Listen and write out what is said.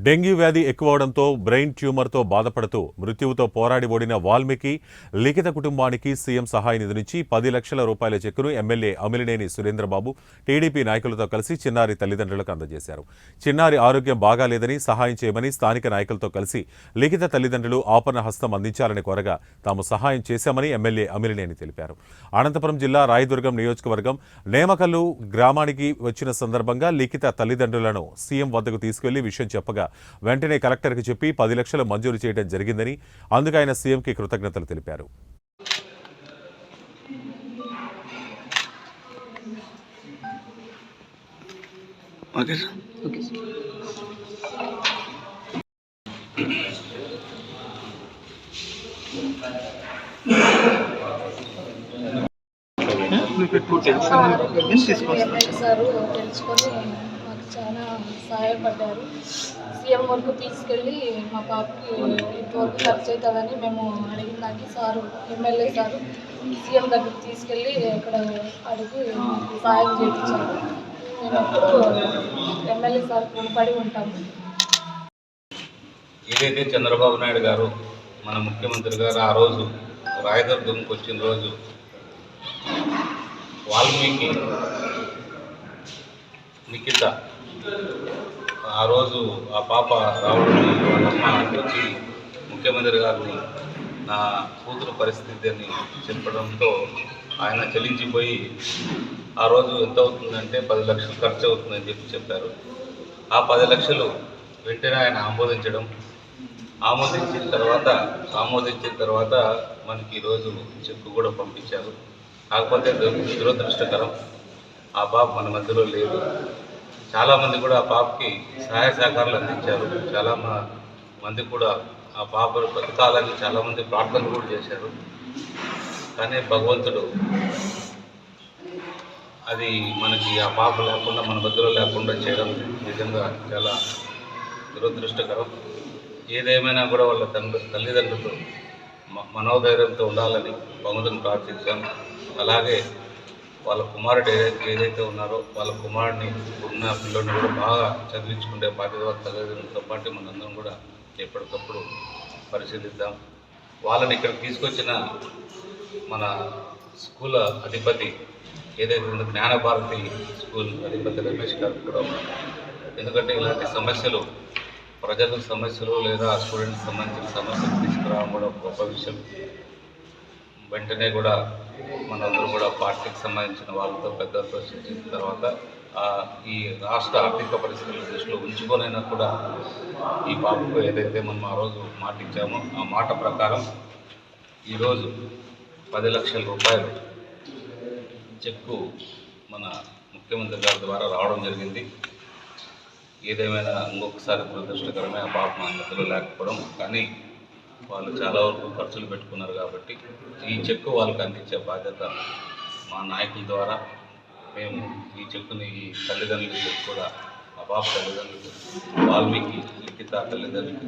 Dengue వ్యాధి ఎక్కువవడంతో brain ట్యూమర్తో బాధపడుతూ మృత్యువుతో పోరాడి ఓడిన వాల్మీకి లిఖిత కుటుంబానికి సీఎం సహాయ నిధి నుంచి 10 లక్షల రూపాయల చెక్కును ఎమ్మెల్యే అమిలినేని సురేంద్రబాబు టీడీపీ నాయకులతో కలిసి చిన్నారి తల్లిదండ్రులకు అందజేశారు. చిన్నారి ఆరోగ్యం బాగాలేదని సహాయం చేయమని స్థానిక నాయకులతో కలిసి లిఖిత తల్లిదండ్రులు ఆపన్న హస్తం అందించాలని కోరగా తాము సహాయం చేశామని ఎమ్మెల్యే అమిలినేని తెలిపారు. అనంతపురం జిల్లా రాయదుర్గం నియోజకవర్గం నేమకల్లు గ్రామానికి వచ్చిన సందర్భంగా లిఖిత తల్లిదండ్రులను సీఎం వద్దకు తీసుకెళ్లి విషయం చెప్పగా వెంటనే కలెక్టర్కి చెప్పి 10 లక్షలు మంజూరు చేయడం జరిగిందని అందుకు ఆయన సీఎంకి కృతజ్ఞతలు తెలిపారు. తెలుసుకొని మాకు చాలా సహాయపడ్డారు. సీఎం వరకు తీసుకెళ్ళి మా పాపకి ఇంతవరకు ఖర్చు అవుతుందని మేము అడిగిన దానికి సారు ఎమ్మెల్యే సారు సీఎం దగ్గరికి తీసుకెళ్ళి ఇక్కడ అడిగి సహాయం చేయించారు. మేము ఎప్పుడు ఎమ్మెల్యే సార్ రుణపడి ఉంటాము. ఏదైతే చంద్రబాబు నాయుడు గారు మన ముఖ్యమంత్రి గారు ఆ రోజు రాయదుర్గంకి వచ్చిన రోజు వాల్మీకి లిఖిత ఆ రోజు ఆ పాప రావడం వాళ్ళమ్మ వచ్చి ముఖ్యమంత్రి గారిని నా కూతురు పరిస్థితి అని చెప్పడంతో ఆయన చెల్లించిపోయి ఆ రోజు ఎంత అవుతుందంటే 10 లక్షలు ఖర్చు అవుతుందని చెప్పారు. ఆ 10 లక్షలు వెంటనే ఆయన ఆమోదించిన తర్వాత మనకి ఈరోజు చెక్కు కూడా పంపించారు. కాకపోతే దురదృష్టకరం ఆ పాప మన మధ్యలో లేదు. చాలామంది కూడా ఆ పాపకి సహాయ సహకారాలు అందించారు. చాలా మంది కూడా ఆ పాప బతకాలని చాలామంది ప్రార్థనలు కూడా చేశారు. కానీ భగవంతుడు అది మనకి ఆ పాప లేకుండా మన మధ్యలో లేకుండా చేయడం నిజంగా చాలా దురదృష్టకరం. ఏదేమైనా కూడా వాళ్ళ తల్లిదండ్రులు మనోధైర్యంతో ఉండాలని భగవంతుని ప్రార్థించాం. అలాగే వాళ్ళ కుమారుడు ఏదైతే ఉన్నారో వాళ్ళ కుమారుడిని ఉన్న పిల్లల్ని కూడా బాగా చదివించుకుంటే బాధ్యత తల్లిదండ్రులతో పాటు మనందరం కూడా ఎప్పటికప్పుడు పరిశీలిద్దాం. వాళ్ళని ఇక్కడ తీసుకొచ్చిన మన స్కూల్ అధిపతి ఏదైతే ఉందో జ్ఞానభారతి స్కూల్ అధిపతి రమేష్ గారు కూడా, ఎందుకంటే ఇలాంటి సమస్యలు ప్రజల సమస్యలు లేదా స్టూడెంట్స్ సంబంధించిన సమస్యలు తీసుకురావడం కూడా గొప్ప విషయం. వెంటనే కూడా మనందరూ కూడా పార్టీకి సంబంధించిన వాళ్ళతో పెద్దలతో చర్చించిన తర్వాత ఈ రాష్ట్ర ఆర్థిక పరిస్థితుల దృష్టిలో ఉంచుకొనైనా కూడా ఈ పాపకు ఏదైతే మనం ఆ రోజు మాట ఇచ్చామో ఆ మాట ప్రకారం ఈరోజు 10 లక్షల రూపాయలు చెక్కు మన ముఖ్యమంత్రి గారి ద్వారా రావడం జరిగింది. ఏదేమైనా ఇంకొకసారి దురదృష్టకరమే ఆ పాప మన మధ్యలో లేకపోవడం. కానీ వాళ్ళు చాలా వరకు ఖర్చులు పెట్టుకున్నారు కాబట్టి ఈ చెక్కు వాళ్ళకి అందించే బాధ్యత మా నాయకుల ద్వారా మేము ఈ చెక్కుని ఈ తల్లిదండ్రులకి కూడా ఆ పాప తల్లిదండ్రులకి వాల్మీకి లిఖిత తల్లిదండ్రులకి